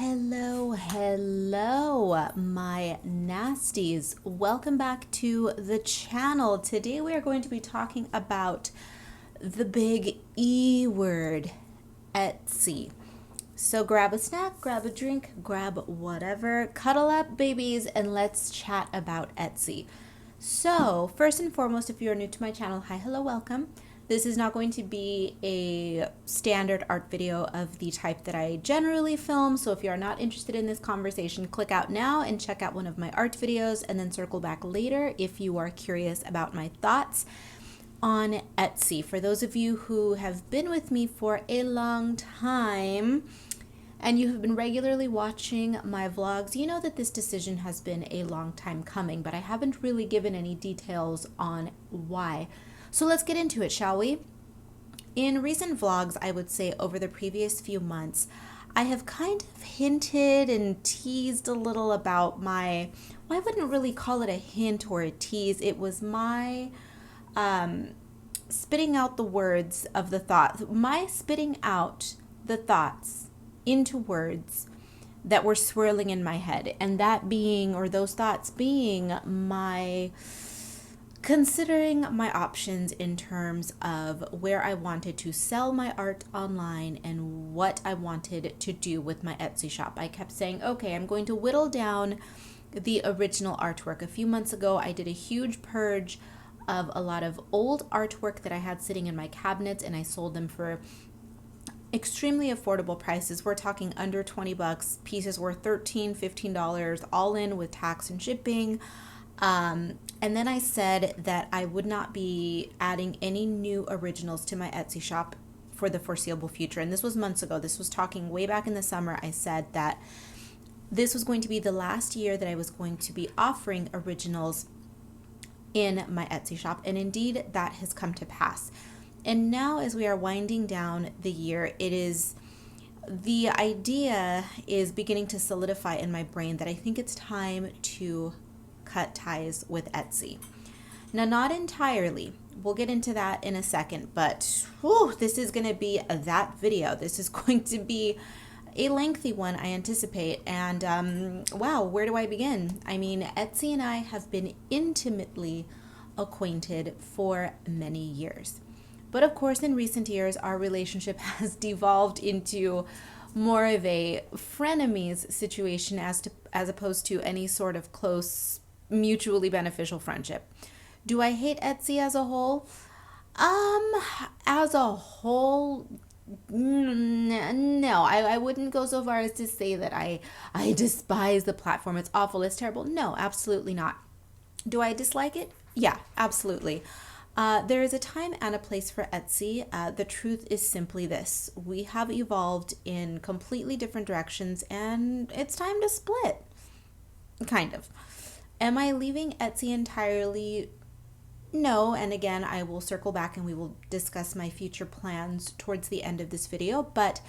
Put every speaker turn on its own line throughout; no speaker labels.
Hello, my nasties. Welcome back to the channel. Today we are going to be talking about the big E word, Etsy. So grab a snack, grab a drink, grab whatever, cuddle up, babies, and let's chat about Etsy. So, first and foremost, if you're new to my channel, hi, hello, welcome. This is not going to be a standard art video of the type that I generally film. So if you are not interested in this conversation, click out now and check out one of my art videos and then circle back later if you are curious about my thoughts on Etsy. For those of you who have been with me for a long time and you have been regularly watching my vlogs, you know that this decision has been a long time coming, but I haven't really given any details on why. So let's get into it, shall we? In recent vlogs, I would say over the previous few months, I have kind of hinted and teased a little about my, well, I wouldn't really call it a hint or a tease. It was my spitting out the words of the thought, my spitting out the thoughts into words that were swirling in my head. And that being, or those thoughts being my considering my options in terms of where I wanted to sell my art online and what I wanted to do with my Etsy shop. I kept saying, okay, I'm going to whittle down the original artwork. A few months ago, I did a huge purge of a lot of old artwork that I had sitting in my cabinets, and I sold them for extremely affordable prices. We're talking under 20 bucks. Pieces were $13, $15, all in with tax and shipping. And then I said that I would not be adding any new originals to my Etsy shop for the foreseeable future. And this was months ago. This was talking way back in the summer. I said that this was going to be the last year that I was going to be offering originals in my Etsy shop. And indeed, that has come to pass. And now as we are winding down the year, the idea is beginning to solidify in my brain that I think it's time to cut ties with Etsy. Now, not entirely. We'll get into that in a second, but this is going to be that video. This is going to be a lengthy one, I anticipate. And wow, where do I begin? I mean, Etsy and I have been intimately acquainted for many years. But of course, in recent years, our relationship has devolved into more of a frenemies situation as opposed to any sort of close, mutually beneficial friendship. Do I hate Etsy as a whole? As a whole, no, I wouldn't go so far as to say that I despise the platform. It's awful, it's terrible. No, absolutely not. Do I dislike it? Yeah, absolutely. There is a time and a place for Etsy. The truth is simply this. We have evolved in completely different directions and it's time to split. Kind of. Am I leaving Etsy entirely? No, and again, I will circle back and we will discuss my future plans towards the end of this video, but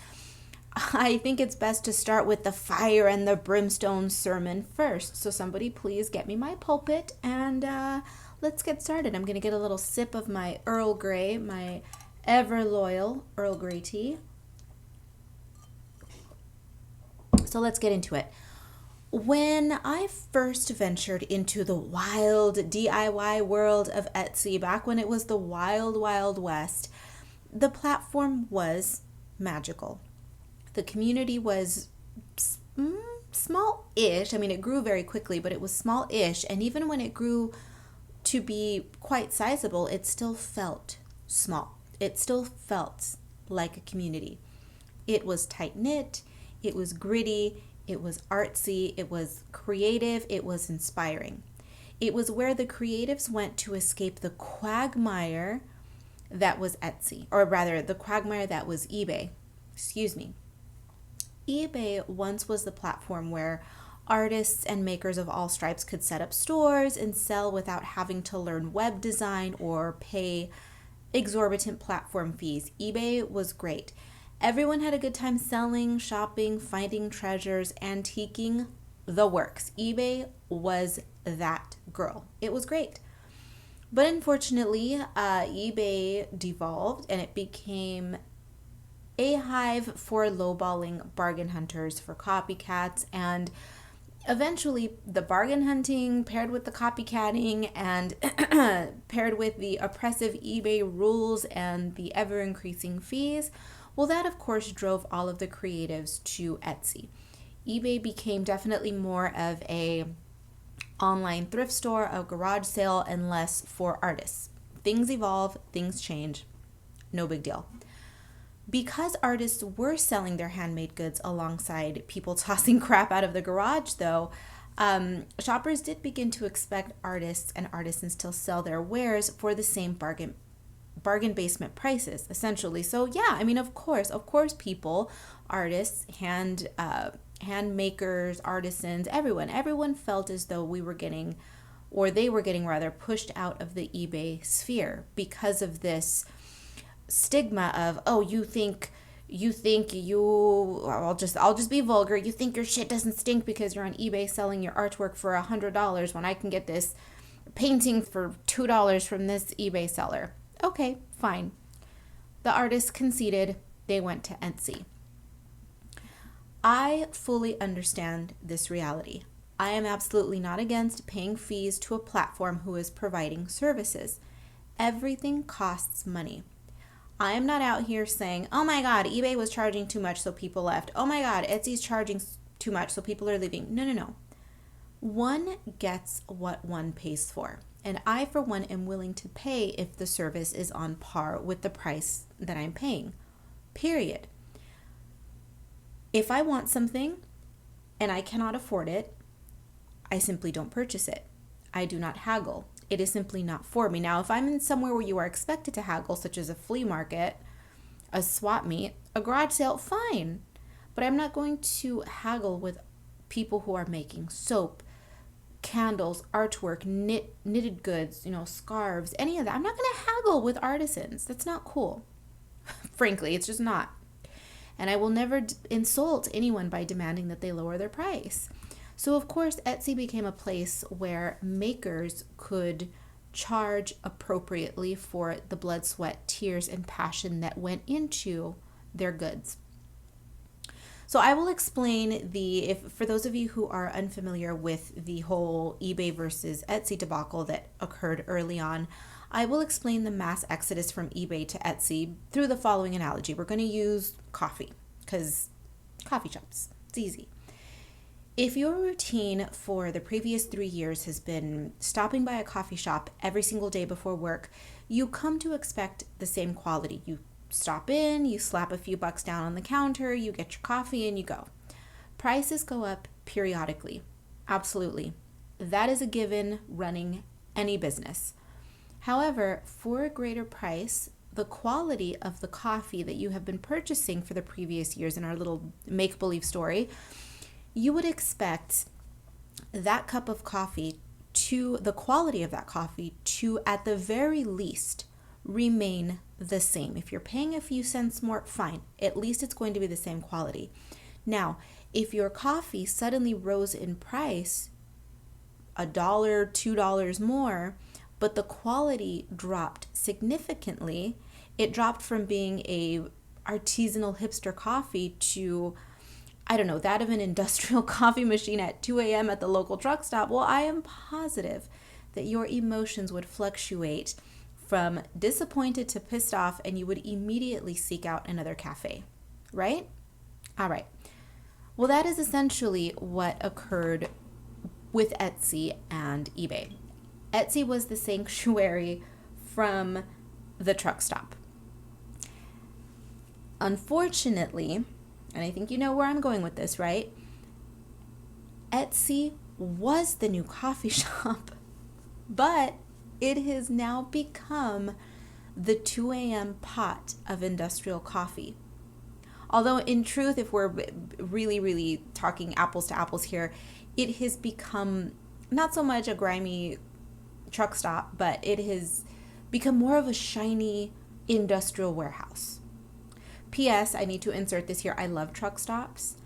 I think it's best to start with the fire and the brimstone sermon first. So somebody please get me my pulpit and let's get started. I'm going to get a little sip of my Earl Grey, my ever loyal Earl Grey tea. So let's get into it. When I first ventured into the wild DIY world of Etsy, back when it was the wild, wild west, the platform was magical. The community was small-ish. I mean, it grew very quickly, but it was small-ish. And even when it grew to be quite sizable, it still felt small. It still felt like a community. It was tight-knit. It was gritty. It was artsy, it was creative, it was inspiring. It was where the creatives went to escape the quagmire that was Etsy, or rather the quagmire that was eBay. Excuse me. eBay once was the platform where artists and makers of all stripes could set up stores and sell without having to learn web design or pay exorbitant platform fees. eBay was great. Everyone had a good time selling, shopping, finding treasures, antiquing, the works. eBay was that girl. It was great. But unfortunately, eBay devolved and it became a hive for lowballing bargain hunters, for copycats, and eventually the bargain hunting paired with the copycatting and paired with the oppressive eBay rules and the ever increasing fees, well, that of course drove all of the creatives to Etsy. eBay became definitely more of a online thrift store, a garage sale, and less for artists. Things evolve, things change, no big deal. Because artists were selling their handmade goods alongside people tossing crap out of the garage, though, shoppers did begin to expect artists and artisans to sell their wares for the same bargain basement prices, essentially. So yeah, I mean, of course, people, artists, hand makers, artisans, everyone felt as though they were getting rather pushed out of the eBay sphere because of this stigma of, oh, I'll just be vulgar, you think your shit doesn't stink because you're on eBay selling your artwork for $100 when I can get this painting for $2 from this eBay seller. Okay, fine. The artists conceded, they went to Etsy. I fully understand this reality. I am absolutely not against paying fees to a platform who is providing services. Everything costs money. I am not out here saying, oh my God, eBay was charging too much so people left. Oh my God, Etsy's charging too much so people are leaving. No. One gets what one pays for. And I, for one, am willing to pay if the service is on par with the price that I'm paying. Period. If I want something and I cannot afford it, I simply don't purchase it. I do not haggle. It is simply not for me. Now, if I'm in somewhere where you are expected to haggle, such as a flea market, a swap meet, a garage sale, fine. But I'm not going to haggle with people who are making soap, candles, artwork, knitted goods, scarves, any of that. I'm not going to haggle with artisans. That's not cool. Frankly, it's just not. And I will never insult anyone by demanding that they lower their price. So, of course, Etsy became a place where makers could charge appropriately for the blood, sweat, tears, and passion that went into their goods. So I will explain for those of you who are unfamiliar with the whole eBay versus Etsy debacle that occurred early on, I will explain the mass exodus from eBay to Etsy through the following analogy. We're going to use coffee because coffee shops, it's easy. If your routine for the previous 3 years has been stopping by a coffee shop every single day before work, you come to expect the same quality. You stop in, you slap a few bucks down on the counter, you get your coffee, and you go. Prices go up periodically. Absolutely. That is a given running any business. However, for a greater price, the quality of the coffee that you have been purchasing for the previous years in our little make-believe story, you would expect that cup of coffee the quality of that coffee to, at the very least, remain the same. If you're paying a few cents more, fine. At least it's going to be the same quality. Now, if your coffee suddenly rose in price $1, $2 more, but the quality dropped significantly, it dropped from being a artisanal hipster coffee to, I don't know, that of an industrial coffee machine at 2 a.m. at the local truck stop, well, I am positive that your emotions would fluctuate from disappointed to pissed off, and you would immediately seek out another cafe, right? All right. Well, that is essentially what occurred with Etsy and eBay. Etsy was the sanctuary from the truck stop. Unfortunately, and I think you know where I'm going with this, right? Etsy was the new coffee shop, but it has now become the 2 a.m. pot of industrial coffee. Although in truth, if we're really, really talking apples to apples here, it has become not so much a grimy truck stop, but it has become more of a shiny industrial warehouse. P.S. I need to insert this here. I love truck stops.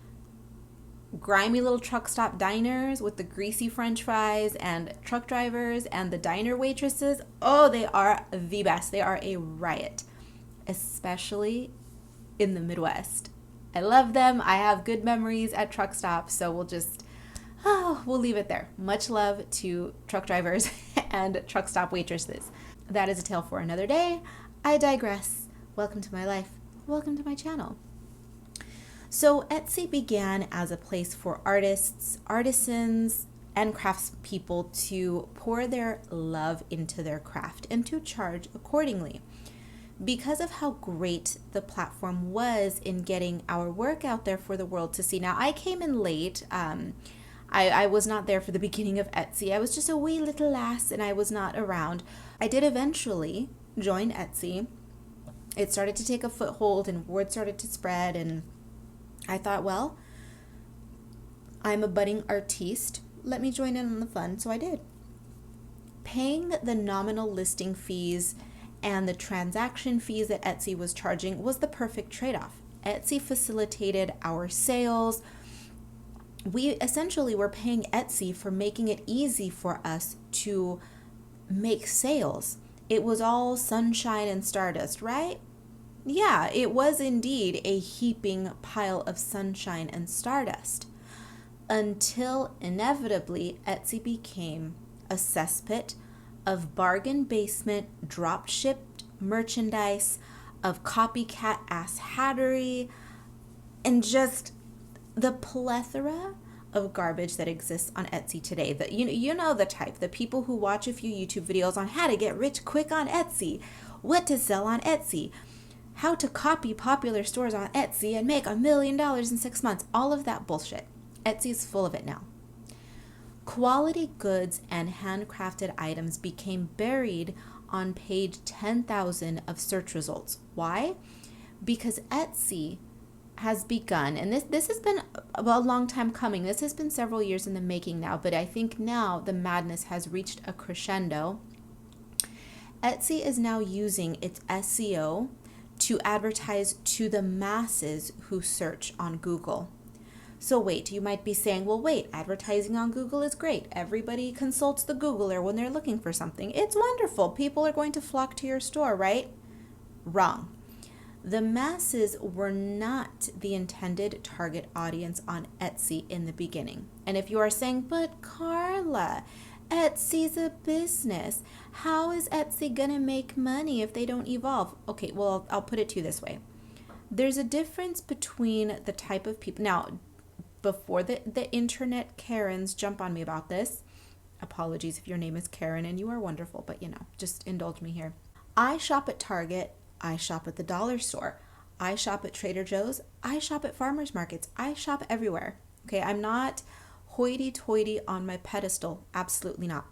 Grimy little truck stop diners with the greasy french fries and truck drivers and the diner waitresses. Oh, they are the best. They are a riot, especially in the Midwest. I love them. I have good memories at truck stops, so we'll leave it there. Much love to truck drivers and truck stop waitresses. That is a tale for another day. I digress. Welcome to my life. Welcome to my channel. So Etsy began as a place for artists, artisans, and craftspeople to pour their love into their craft and to charge accordingly. Because of how great the platform was in getting our work out there for the world to see. Now, I came in late. I was not there for the beginning of Etsy. I was just a wee little lass and I was not around. I did eventually join Etsy. It started to take a foothold and word started to spread, and I thought, well, I'm a budding artiste. Let me join in on the fun. So I did. Paying the nominal listing fees and the transaction fees that Etsy was charging was the perfect trade-off. Etsy facilitated our sales. We essentially were paying Etsy for making it easy for us to make sales. It was all sunshine and stardust, right? Yeah, it was indeed a heaping pile of sunshine and stardust. Until inevitably Etsy became a cesspit of bargain basement, drop shipped merchandise, of copycat ass hattery, and just the plethora of garbage that exists on Etsy today. That you know the type, the people who watch a few YouTube videos on how to get rich quick on Etsy, what to sell on Etsy, how to copy popular stores on Etsy and make $1 million in 6 months. All of that bullshit. Etsy's full of it now. Quality goods and handcrafted items became buried on page 10,000 of search results. Why? Because Etsy has begun, and this has been a long time coming. This has been several years in the making now, but I think now the madness has reached a crescendo. Etsy is now using its SEO to advertise to the masses who search on Google. So wait, you might be saying, well, wait, advertising on Google is great. Everybody consults the Googler when they're looking for something. It's wonderful. People are going to flock to your store, right? Wrong. The masses were not the intended target audience on Etsy in the beginning. And if you are saying, but Karla, Etsy's a business. How is Etsy going to make money if they don't evolve? Okay, well, I'll put it to you this way. There's a difference between the type of people. Now, before the internet Karens jump on me about this, apologies if your name is Karen and you are wonderful, but just indulge me here. I shop at Target. I shop at the dollar store. I shop at Trader Joe's. I shop at farmers markets. I shop everywhere. Okay, I'm not hoity-toity on my pedestal. Absolutely not.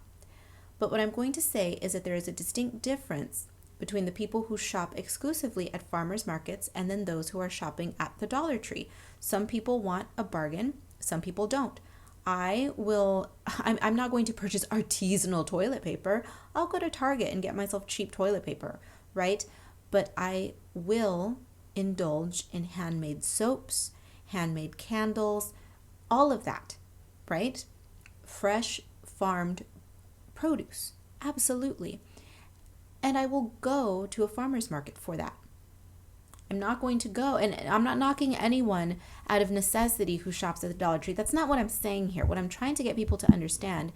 But what I'm going to say is that there is a distinct difference between the people who shop exclusively at farmers markets and then those who are shopping at the Dollar Tree. Some people want a bargain. Some people don't. I'm not going to purchase artisanal toilet paper. I'll go to Target and get myself cheap toilet paper, right? But I will indulge in handmade soaps, handmade candles, all of that, right? Fresh farmed produce, absolutely. And I will go to a farmer's market for that. I'm not going to go, and I'm not knocking anyone out of necessity who shops at the Dollar Tree. That's not what I'm saying here. What I'm trying to get people to understand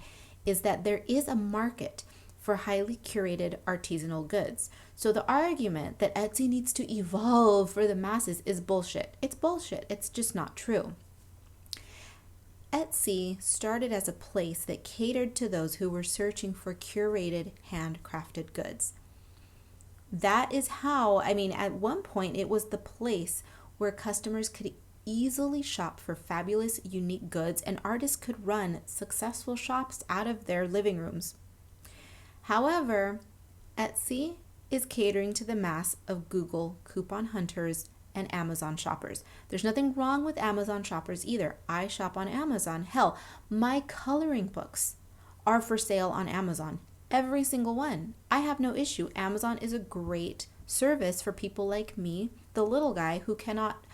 is that there is a market for highly curated artisanal goods. So the argument that Etsy needs to evolve for the masses is bullshit. It's bullshit. It's just not true. Etsy started as a place that catered to those who were searching for curated, handcrafted goods. That is how, at one point it was the place where customers could easily shop for fabulous, unique goods, and artists could run successful shops out of their living rooms. However, Etsy is catering to the mass of Google coupon hunters and Amazon shoppers. There's nothing wrong with Amazon shoppers either. I shop on Amazon. Hell, my coloring books are for sale on Amazon. Every single one. I have no issue. Amazon is a great service for people like me, the little guy who cannot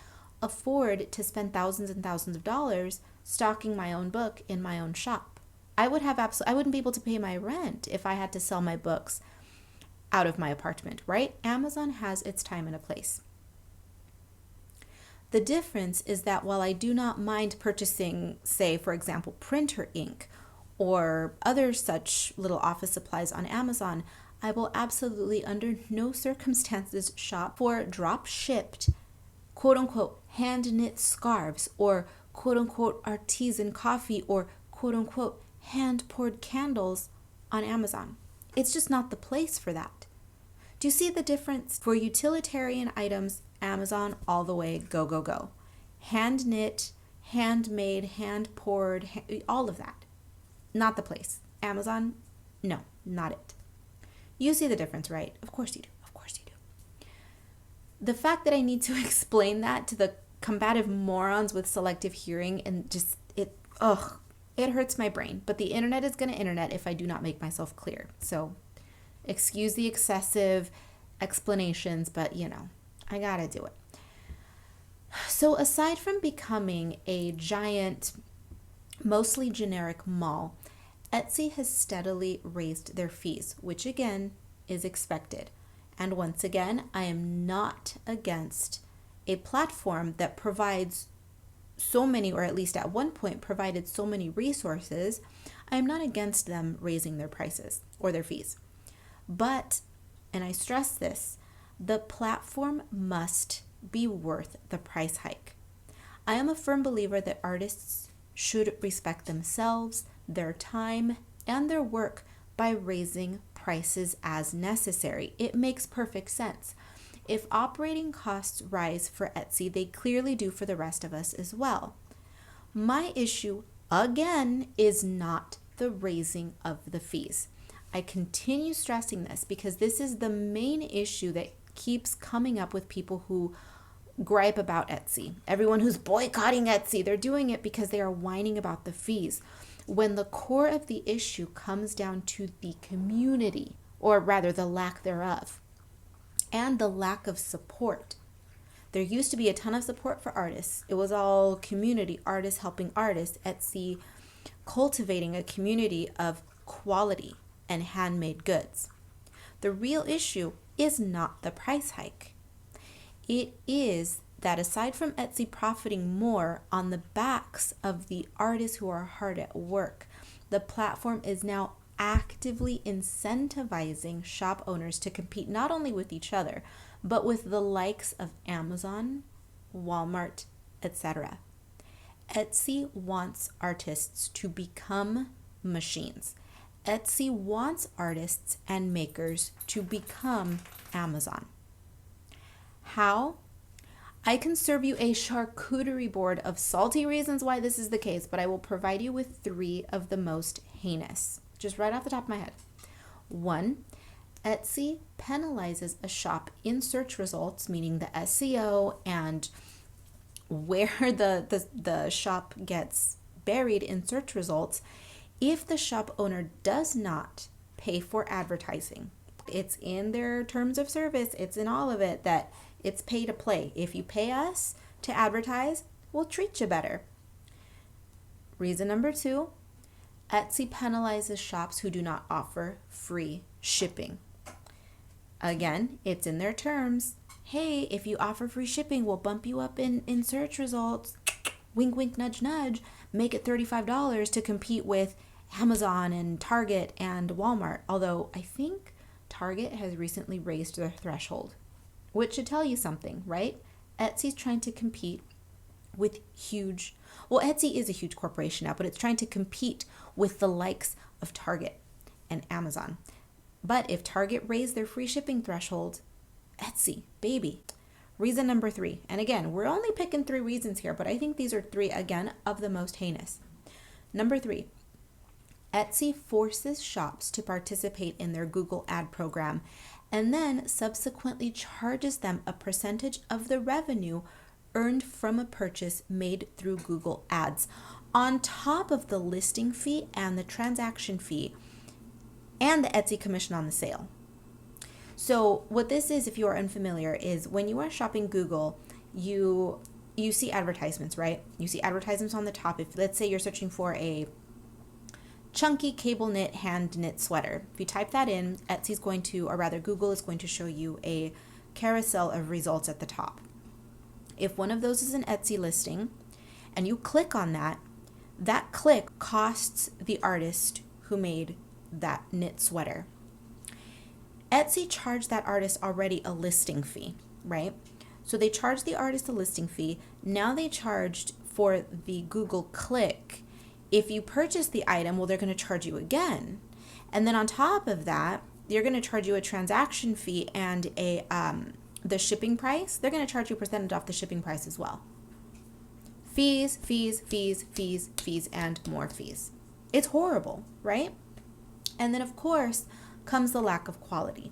afford to spend thousands and thousands of dollars stocking my own book in my own shop. I wouldn't be able to pay my rent if I had to sell my books out of my apartment, right? Amazon has its time and a place. The difference is that while I do not mind purchasing, say, for example, printer ink or other such little office supplies on Amazon, I will absolutely under no circumstances shop for drop shipped, quote unquote, hand knit scarves or quote unquote artisan coffee or quote unquote hand poured candles on Amazon. It's just not the place for that. Do you see the difference? For utilitarian items, Amazon all the way, go, go, go. Hand knit, handmade, hand poured, all of that. Not the place. Amazon, no, not it. You see the difference, right? Of course you do. Of course you do. The fact that I need to explain that to the combative morons with selective hearing and just, it hurts my brain. But the internet is going to internet if I do not make myself clear. So excuse the excessive explanations, but I gotta do it. So aside from becoming a giant, mostly generic mall, Etsy has steadily raised their fees, which again is expected. And once again, I am not against a platform that provides so many, or at least at one point provided so many resources. I am not against them raising their prices or their fees. But, and I stress this, the platform must be worth the price hike. I am a firm believer that artists should respect themselves, their time, and their work by raising prices as necessary. It makes perfect sense. If operating costs rise for Etsy, they clearly do for the rest of us as well. My issue, again, is not the raising of the fees. I continue stressing this because this is the main issue that keeps coming up with people who gripe about Etsy. Everyone who's boycotting Etsy, they're doing it because they are whining about the fees. When the core of the issue comes down to the community, or rather the lack thereof, and the lack of support. There used to be a ton of support for artists. It was all community, artists helping artists, Etsy cultivating a community of quality and handmade goods. The real issue is not the price hike. It is that aside from Etsy profiting more on the backs of the artists who are hard at work, the platform is now actively incentivizing shop owners to compete not only with each other, but with the likes of Amazon, Walmart, etc. Etsy wants artists to become machines. Etsy wants artists and makers to become Amazon. How? I can serve you a charcuterie board of salty reasons why this is the case, but I will provide you with 3 of the most heinous, just right off the top of my head. 1, Etsy penalizes a shop in search results, meaning the SEO and where the shop gets buried in search results, if the shop owner does not pay for advertising. It's in their terms of service, it's in all of it that it's pay to play. If you pay us to advertise, we'll treat you better. Reason number 2, Etsy penalizes shops who do not offer free shipping. Again, it's in their terms. Hey, if you offer free shipping, we'll bump you up in search results. Wink, wink, nudge, nudge. Make it $35 to compete with Amazon and Target and Walmart. Although I think Target has recently raised their threshold, which should tell you something, right? Etsy's trying to compete with Etsy is a huge corporation now, but it's trying to compete with the likes of Target and Amazon. But if Target raised their free shipping threshold, Etsy, baby. Reason number 3, and again, we're only picking 3 reasons here, but I think these are 3, again, of the most heinous. Number 3, Etsy forces shops to participate in their Google ad program and then subsequently charges them a percentage of the revenue earned from a purchase made through Google Ads, on top of the listing fee and the transaction fee and the Etsy commission on the sale. So what this is, if you are unfamiliar, is when you are shopping Google, you see advertisements, right? You see advertisements on the top. If let's say you're searching for a chunky cable knit hand knit sweater, if you type that in, Etsy's going to, or rather Google is going to show you a carousel of results at the top. If one of those is an Etsy listing and you click on that, that click costs the artist who made that knit sweater. Etsy charged that artist already a listing fee, right? So they charged the artist a listing fee. Now they charged for the Google click. If you purchase the item, well, they're going to charge you again. And then on top of that, they're going to charge you a transaction fee and the shipping price. They're going to charge you a percentage off the shipping price as well. Fees, fees, fees, fees, fees, and more fees. It's horrible, right? And then, of course, comes the lack of quality.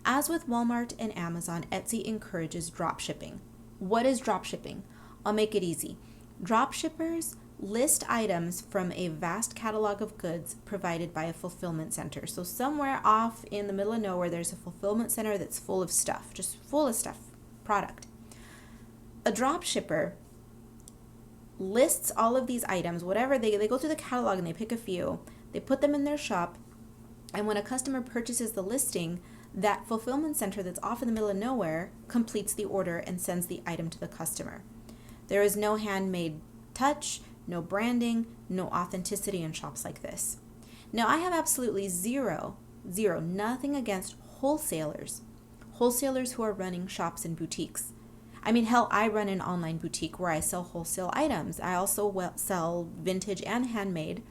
As with Walmart and Amazon, Etsy encourages drop shipping. What is drop shipping? I'll make it easy. Drop shippers list items from a vast catalog of goods provided by a fulfillment center. So somewhere off in the middle of nowhere, there's a fulfillment center that's full of stuff, just full of stuff, product. A drop shipper lists all of these items, whatever, they go through the catalog and they pick a few, they put them in their shop, and when a customer purchases the listing, that fulfillment center that's off in the middle of nowhere completes the order and sends the item to the customer. There is no handmade touch, no branding, no authenticity in shops like this. Now, I have absolutely nothing against wholesalers who are running shops and boutiques. I mean, hell, I run an online boutique where I sell wholesale items. I also sell vintage and handmade.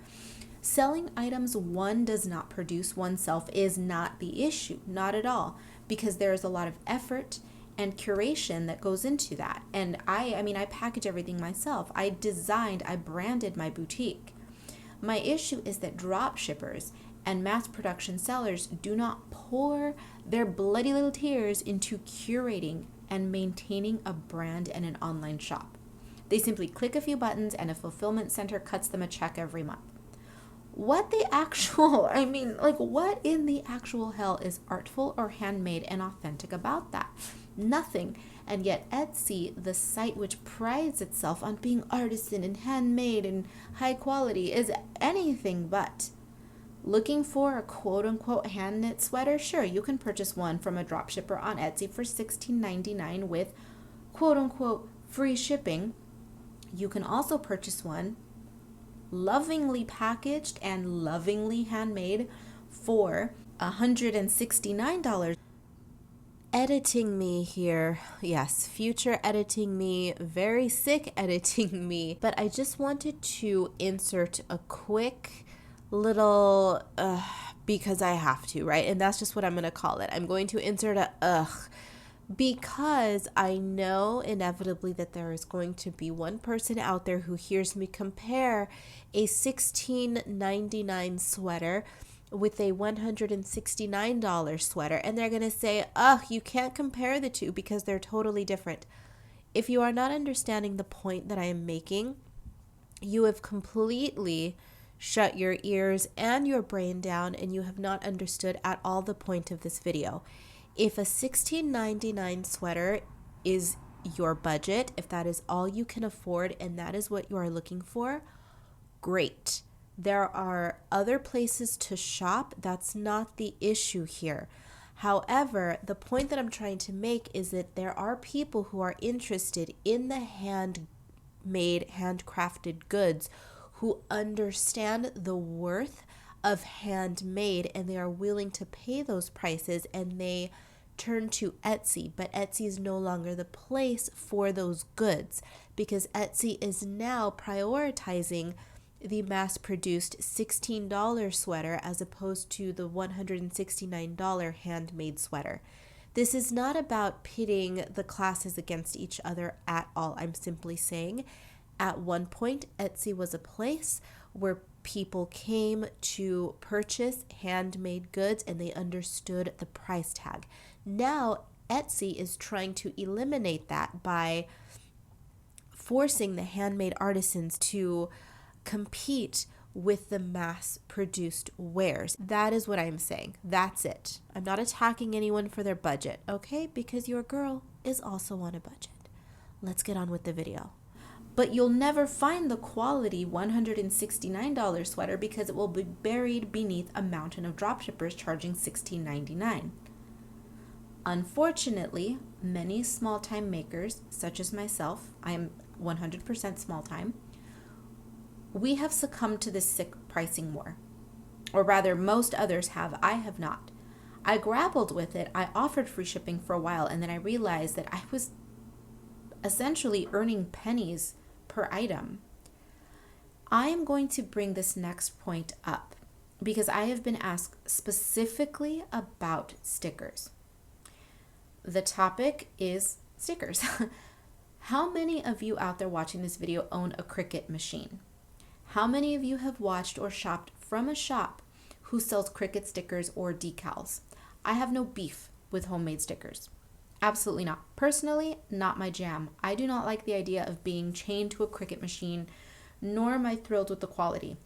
Selling items one does not produce oneself is not the issue, not at all, because there is a lot of effort and curation that goes into that. And I package everything myself. I branded my boutique. My issue is that drop shippers and mass production sellers do not pour their bloody little tears into curating and maintaining a brand and an online shop. They simply click a few buttons and a fulfillment center cuts them a check every month. What in the actual hell is artful or handmade and authentic about that? Nothing. And yet Etsy, the site which prides itself on being artisan and handmade and high quality, is anything but. Looking for a quote-unquote hand-knit sweater? Sure, you can purchase one from a dropshipper on Etsy for $16.99 with quote-unquote free shipping. You can also purchase one lovingly packaged and lovingly handmade for $169. Editing me here. Yes, future editing me, very sick editing me. But I just wanted to insert a quick little because I have to, right? And that's just what I'm going to call it. I'm going to insert a because I know inevitably that there is going to be one person out there who hears me compare a $16.99 sweater with a $169 sweater, and they're going to say, you can't compare the two because they're totally different. If you are not understanding the point that I am making, you have completely shut your ears and your brain down, and you have not understood at all the point of this video. If a $16.99 sweater is your budget, if that is all you can afford and that is what you are looking for, great. There are other places to shop. That's not the issue here. However, the point that I'm trying to make is that there are people who are interested in the handmade, handcrafted goods who understand the worth of handmade, and they are willing to pay those prices, and they turn to Etsy. But Etsy is no longer the place for those goods because Etsy is now prioritizing the mass-produced $16 sweater as opposed to the $169 handmade sweater. This is not about pitting the classes against each other at all. I'm simply saying at one point, Etsy was a place where people came to purchase handmade goods and they understood the price tag. Now, Etsy is trying to eliminate that by forcing the handmade artisans to compete with the mass-produced wares. That is what I'm saying. That's it. I'm not attacking anyone for their budget, okay? Because your girl is also on a budget. Let's get on with the video. But you'll never find the quality $169 sweater because it will be buried beneath a mountain of dropshippers charging $16.99. Unfortunately, many small-time makers, such as myself, I am 100% small-time, we have succumbed to this sick pricing war. Or rather, most others have. I have not. I grappled with it. I offered free shipping for a while, and then I realized that I was essentially earning pennies per item. I am going to bring this next point up because I have been asked specifically about stickers. The topic is stickers. How many of you out there watching this video own a Cricut machine? How many of you have watched or shopped from a shop who sells Cricut stickers or decals? I have no beef with homemade stickers. Absolutely not. Personally, not my jam. I do not like the idea of being chained to a Cricut machine, nor am I thrilled with the quality.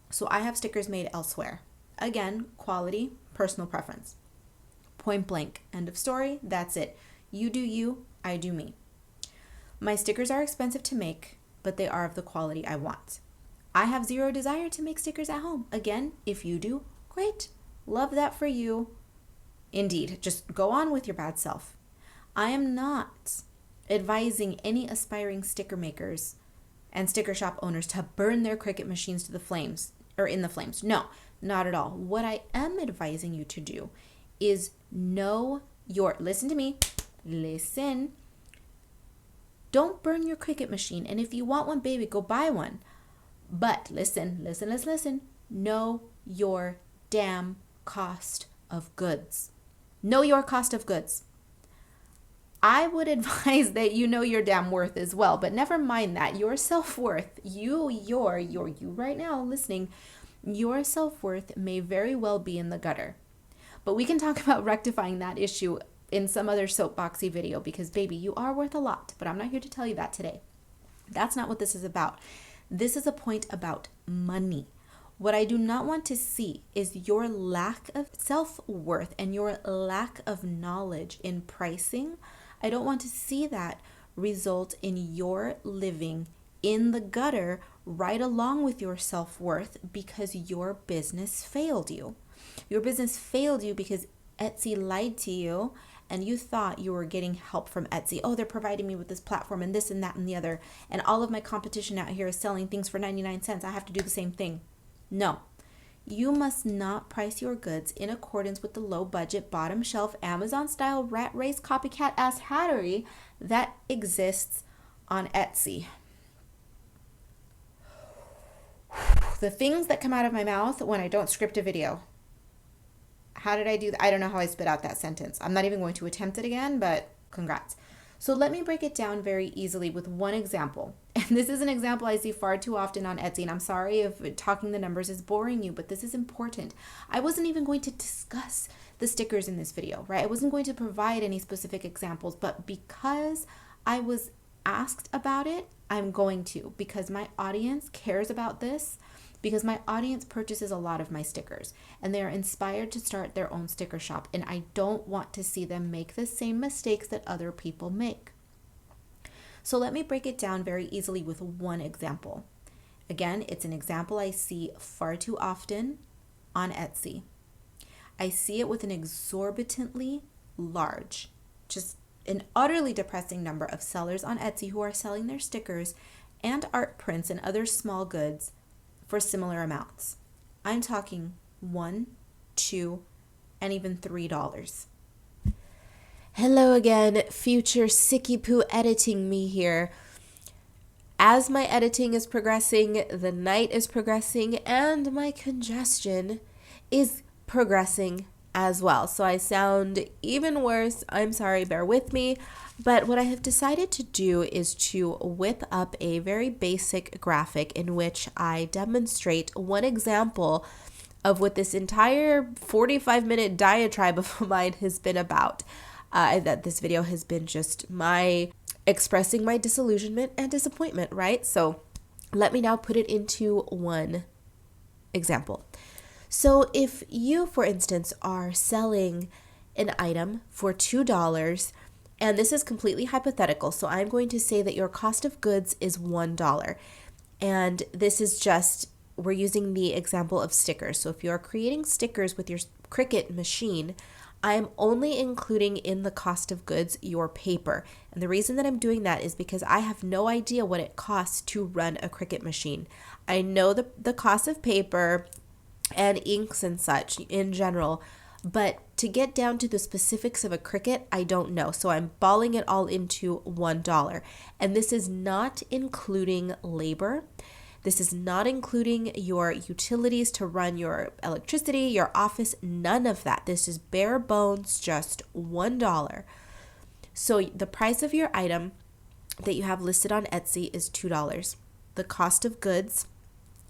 So I have stickers made elsewhere. Again, quality, personal preference. Point blank. End of story. That's it. You do you, I do me. My stickers are expensive to make, but they are of the quality I want. I have zero desire to make stickers at home. Again, if you do, great. Love that for you. Indeed, just go on with your bad self. I am not advising any aspiring sticker makers and sticker shop owners to burn their Cricut machines to the flames or in the flames. No, not at all. What I am advising you to do is listen to me, listen. Don't burn your Cricut machine. And if you want one, baby, go buy one. But listen. Know your damn cost of goods. Know your cost of goods. I would advise that you know your damn worth as well, but never mind that. Your self-worth, you right now listening, your self-worth may very well be in the gutter. But we can talk about rectifying that issue in some other soapboxy video because, baby, you are worth a lot, but I'm not here to tell you that today. That's not what this is about. This is a point about money. What I do not want to see is your lack of self-worth and your lack of knowledge in pricing. I don't want to see that result in your living in the gutter right along with your self-worth because your business failed you. Your business failed you because Etsy lied to you and you thought you were getting help from Etsy. Oh, they're providing me with this platform and this and that and the other. And all of my competition out here is selling things for 99 cents. I have to do the same thing. No, you must not price your goods in accordance with the low budget, bottom shelf, Amazon style rat race copycat ass hattery that exists on Etsy. The things that come out of my mouth when I don't script a video. How did I do that? I don't know how I spit out that sentence. I'm not even going to attempt it again, but congrats. So let me break it down very easily with one example. And this is an example I see far too often on Etsy, and I'm sorry if talking the numbers is boring you, but this is important. I wasn't even going to discuss the stickers in this video, right? I wasn't going to provide any specific examples, but because I was asked about it, I'm going to, because my audience cares about this, because my audience purchases a lot of my stickers and they are inspired to start their own sticker shop, and I don't want to see them make the same mistakes that other people make. So let me break it down very easily with one example. Again, it's an example I see far too often on Etsy. I see it with an exorbitantly large, just an utterly depressing number of sellers on Etsy who are selling their stickers and art prints and other small goods for similar amounts. I'm talking $1, $2, and even $3. Hello again, future sicky poo editing me here. As my editing is progressing, the night is progressing, and my congestion is progressing as well. So I sound even worse. I'm sorry, bear with me. But what I have decided to do is to whip up a very basic graphic in which I demonstrate one example of what this entire 45-minute diatribe of mine has been about. That this video has been just my expressing my disillusionment and disappointment, right? So let me now put it into one example. So if you, for instance, are selling an item for $2, and this is completely hypothetical, so I'm going to say that your cost of goods is $1. And this is just, we're using the example of stickers. So if you're creating stickers with your Cricut machine,
I'm only including in the cost of goods your paper. And the reason that I'm doing that is because I have no idea what it costs to run a Cricut machine. I know the cost of paper and inks and such in general, but to get down to the specifics of a Cricut, I don't know. So I'm balling it all into $1. And this is not including labor. This is not including your utilities to run your electricity, your office, none of that. This is bare bones, just $1. So the price of your item that you have listed on Etsy is $2. The cost of goods,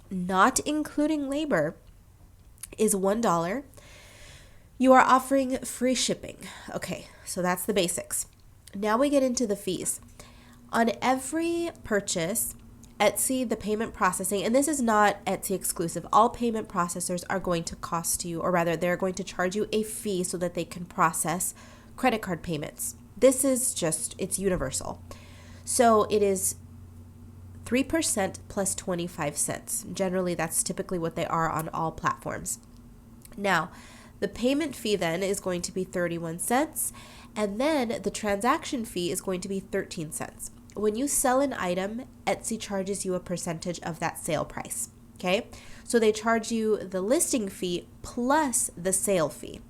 not including labor, is $1. You are offering free shipping. Okay, so that's the basics. Now we get into the fees. On every purchase, Etsy, the payment processing, and this is not Etsy exclusive, all payment processors are going to cost you, or rather, they're going to charge you a fee so that they can process credit card payments. This is just, it's universal. So it is 3% plus 25 cents. Generally, that's typically what they are on all platforms. Now, the payment fee then is going to be 31 cents, and then the transaction fee is going to be 13 cents. When you sell an item, Etsy charges you a percentage of that sale price, okay? So they charge you the listing fee plus the sale fee.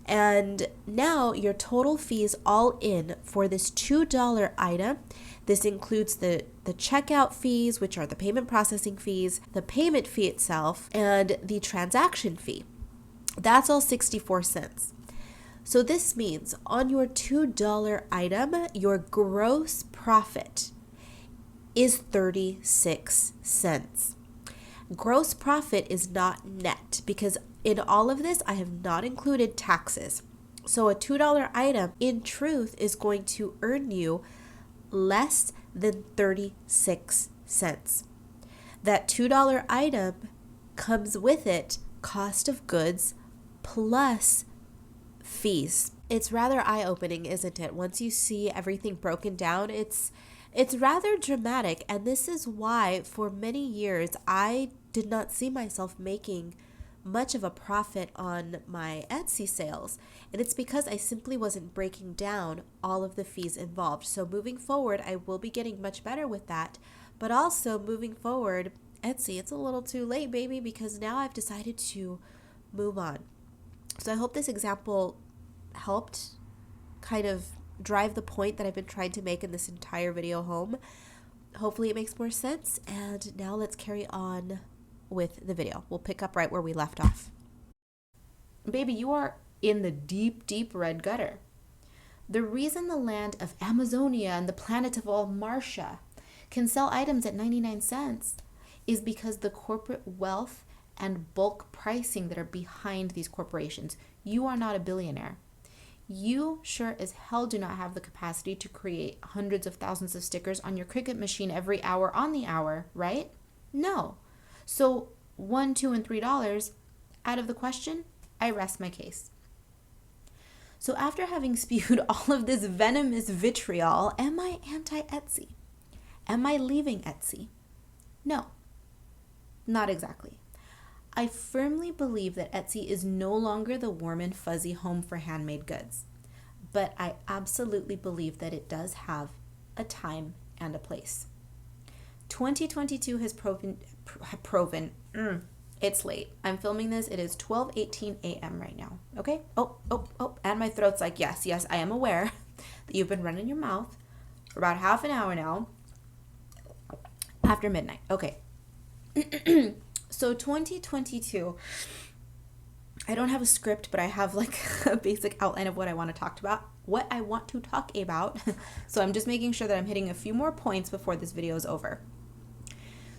And now your total fees all in for this $2 item. This includes the checkout fees, which are the payment processing fees, the payment fee itself, and the transaction fee. That's all 64 cents. So this means on your $2 item, your gross profit is 36 cents. Gross profit is not net because in all of this, I have not included taxes. So a $2 item in truth is going to earn you less than 36 cents. That $2 item comes with it cost of goods plus fees. It's rather eye-opening, isn't it? Once you see everything broken down, it's rather dramatic, and this is why for many years I did not see myself making much of a profit on my Etsy sales, and it's because I simply wasn't breaking down all of the fees involved. So moving forward, I will be getting much better with that, but also moving forward, Etsy, it's a little too late, baby, because now I've decided to move on. So I hope this example helped kind of drive the point that I've been trying to make in this entire video home. Hopefully it makes more sense. And now let's carry on with the video. We'll pick up right where we left off.
Baby, you are in the deep, deep red gutter. The reason the land of Amazonia and the planet of all Marcia can sell items at 99 cents is because the corporate wealth and bulk pricing that are behind these corporations. You are not a billionaire. You sure as hell do not have the capacity to create hundreds of thousands of stickers on your Cricut machine every hour on the hour, right? No. So $1, $2, and $3 out of the question, I rest my case. So after having spewed all of this venomous vitriol, am I anti-Etsy? Am I leaving Etsy? No, not exactly. I firmly believe that Etsy is no longer the warm and fuzzy home for handmade goods, but I absolutely believe that it does have a time and a place. 2022 has proven it's late. I'm filming this. It is 12:18 a.m. right now. Okay? Oh. And my throat's like, yes, I am aware that you've been running your mouth for about half an hour now after midnight. Okay. So 2022, I don't have a script, but I have like a basic outline of what I want to talk about. So I'm just making sure that I'm hitting a few more points before this video is over.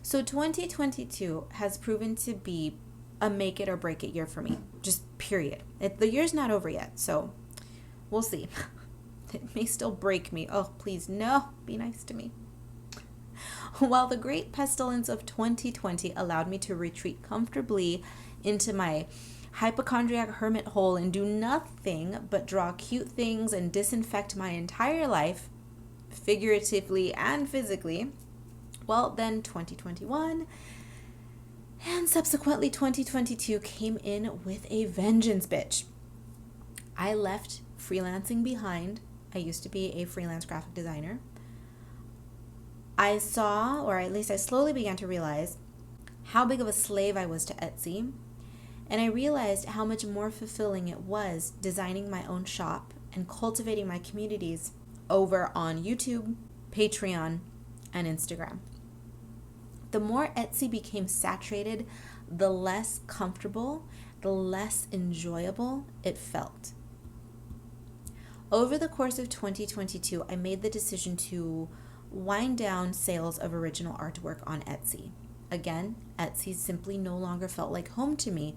So 2022 has proven to be a make it or break it year for me, just period. The year's not over yet, so we'll see. It may still break me. Oh, please, no, be nice to me. While the great pestilence of 2020 allowed me to retreat comfortably into my hypochondriac hermit hole and do nothing but draw cute things and disinfect my entire life, figuratively and physically, well, then 2021 and subsequently 2022 came in with a vengeance, bitch. I left freelancing behind. I used to be a freelance graphic designer. I saw, or at least I slowly began to realize, how big of a slave I was to Etsy. And I realized how much more fulfilling it was designing my own shop and cultivating my communities over on YouTube, Patreon, and Instagram. The more Etsy became saturated, the less comfortable, the less enjoyable it felt. Over the course of 2022, I made the decision to wind down sales of original artwork on Etsy. Again, Etsy simply no longer felt like home to me,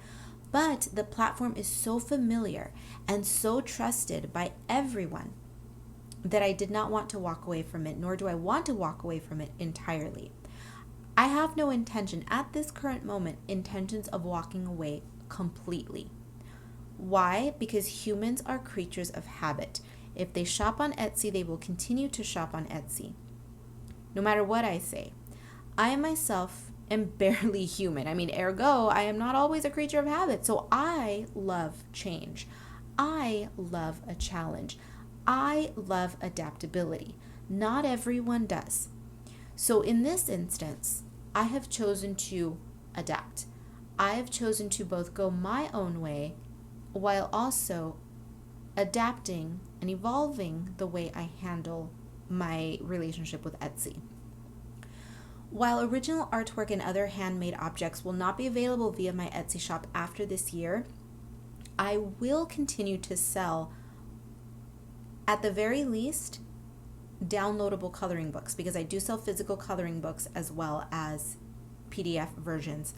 but the platform is so familiar and so trusted by everyone that I did not want to walk away from it, nor do I want to walk away from it entirely. I have no intention, at this current moment, intentions of walking away completely. Why? Because humans are creatures of habit. If they shop on Etsy, they will continue to shop on Etsy, no matter what I say. I myself am barely human. I mean, ergo, I am not always a creature of habit. So I love change. I love a challenge. I love adaptability. Not everyone does. So in this instance, I have chosen to adapt. I have chosen to both go my own way while also adapting and evolving the way I handle my relationship with Etsy. While original artwork and other handmade objects will not be available via my Etsy shop after this year, I will continue to sell, at the very least, downloadable coloring books, because I do sell physical coloring books as well as PDF versions.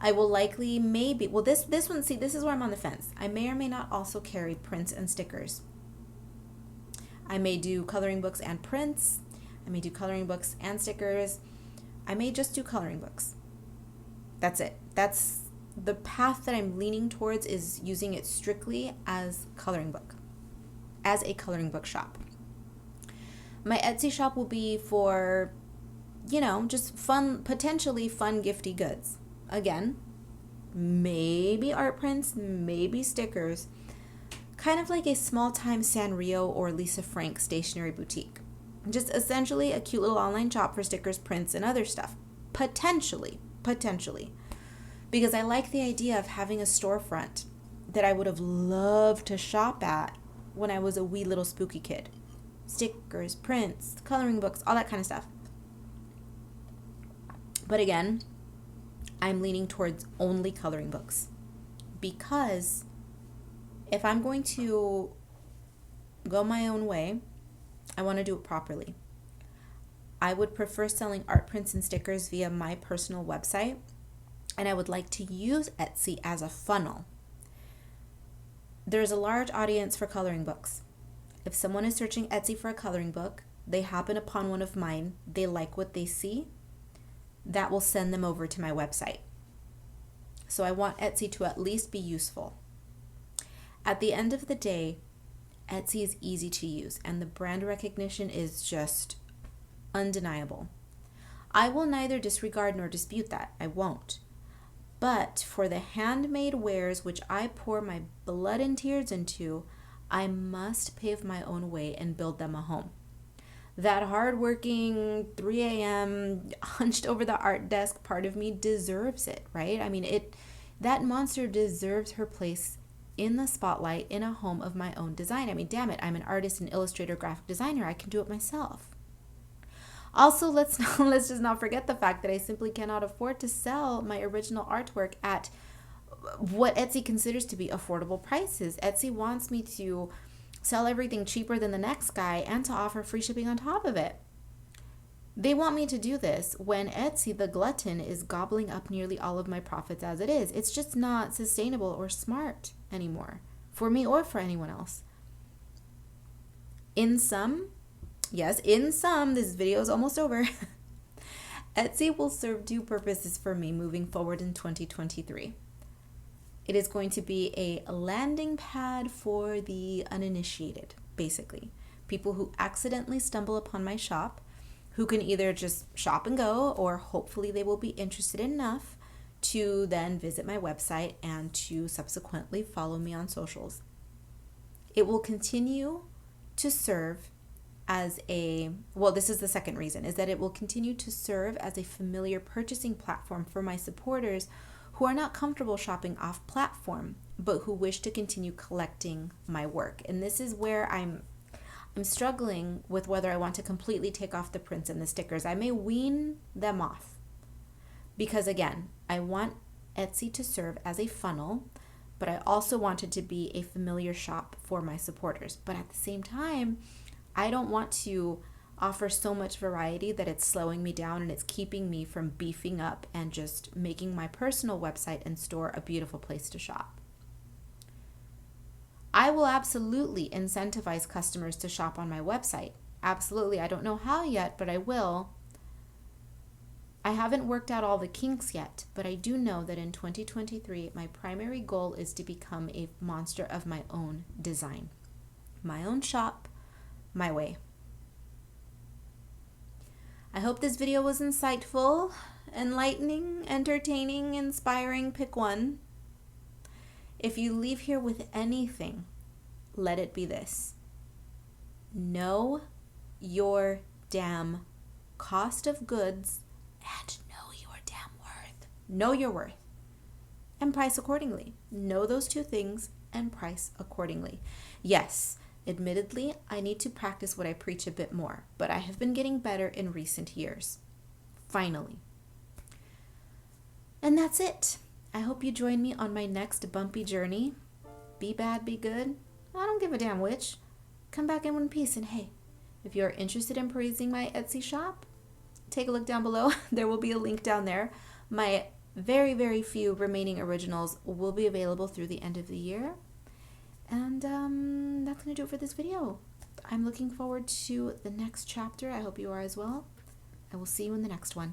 I will likely this one, see, this is where I'm on the fence. I may or may not also carry prints and stickers. I may do coloring books and prints. I may do coloring books and stickers. I may just do coloring books. That's it. That's the path that I'm leaning towards, is using it strictly as a coloring book shop. My Etsy shop will be for, just fun, potentially fun, gifty goods. Again, maybe art prints, maybe stickers, kind of like a small-time Sanrio or Lisa Frank stationery boutique. Just essentially a cute little online shop for stickers, prints, and other stuff. Potentially. Because I like the idea of having a storefront that I would have loved to shop at when I was a wee little spooky kid. Stickers, prints, coloring books, all that kind of stuff. But again, I'm leaning towards only coloring books, because if I'm going to go my own way, I want to do it properly. I would prefer selling art prints and stickers via my personal website, and I would like to use Etsy as a funnel. There's a large audience for coloring books. If someone is searching Etsy for a coloring book, they happen upon one of mine, they like what they see, that will send them over to my website. So I want Etsy to at least be useful. At the end of the day, Etsy is easy to use, and the brand recognition is just undeniable. I will neither disregard nor dispute that. I won't. But for the handmade wares which I pour my blood and tears into, I must pave my own way and build them a home. That hardworking 3 a.m. hunched over the art desk part of me deserves it, right? I mean, that monster deserves her place in the spotlight in a home of my own design. I mean, damn it, I'm an artist and illustrator, graphic designer. I can do it myself. Also, let's just not forget the fact that I simply cannot afford to sell my original artwork at what Etsy considers to be affordable prices. Etsy wants me to sell everything cheaper than the next guy and to offer free shipping on top of it. They want me to do this when Etsy, the glutton, is gobbling up nearly all of my profits as it is. It's just not sustainable or smart anymore for me or for anyone else. In sum, this video is almost over. Etsy will serve two purposes for me moving forward in 2023. It is going to be a landing pad for the uninitiated, basically. People who accidentally stumble upon my shop, who can either just shop and go, or hopefully they will be interested enough to then visit my website and to subsequently follow me on socials. It will continue to serve as this is the second reason, is that it will continue to serve as a familiar purchasing platform for my supporters who are not comfortable shopping off platform, but who wish to continue collecting my work. And this is where I'm struggling with whether I want to completely take off the prints and the stickers. I may wean them off because, again, I want Etsy to serve as a funnel, but I also want it to be a familiar shop for my supporters. But at the same time, I don't want to offer so much variety that it's slowing me down and it's keeping me from beefing up and just making my personal website and store a beautiful place to shop. I will absolutely incentivize customers to shop on my website. Absolutely. I don't know how yet, but I will. I haven't worked out all the kinks yet, but I do know that in 2023, my primary goal is to become a monster of my own design. My own shop, my way. I hope this video was insightful, enlightening, entertaining, inspiring. Pick one. If you leave here with anything, let it be this. Know your damn cost of goods and know your damn worth. Know your worth and price accordingly. Know those two things and price accordingly. Yes, admittedly, I need to practice what I preach a bit more, but I have been getting better in recent years. Finally. And that's it. I hope you join me on my next bumpy journey. Be bad, be good. I don't give a damn which. Come back in one piece, and hey, if you're interested in perusing my Etsy shop, take a look down below. There will be a link down there. My very, very few remaining originals will be available through the end of the year. And that's going to do it for this video. I'm looking forward to the next chapter. I hope you are as well. I will see you in the next one.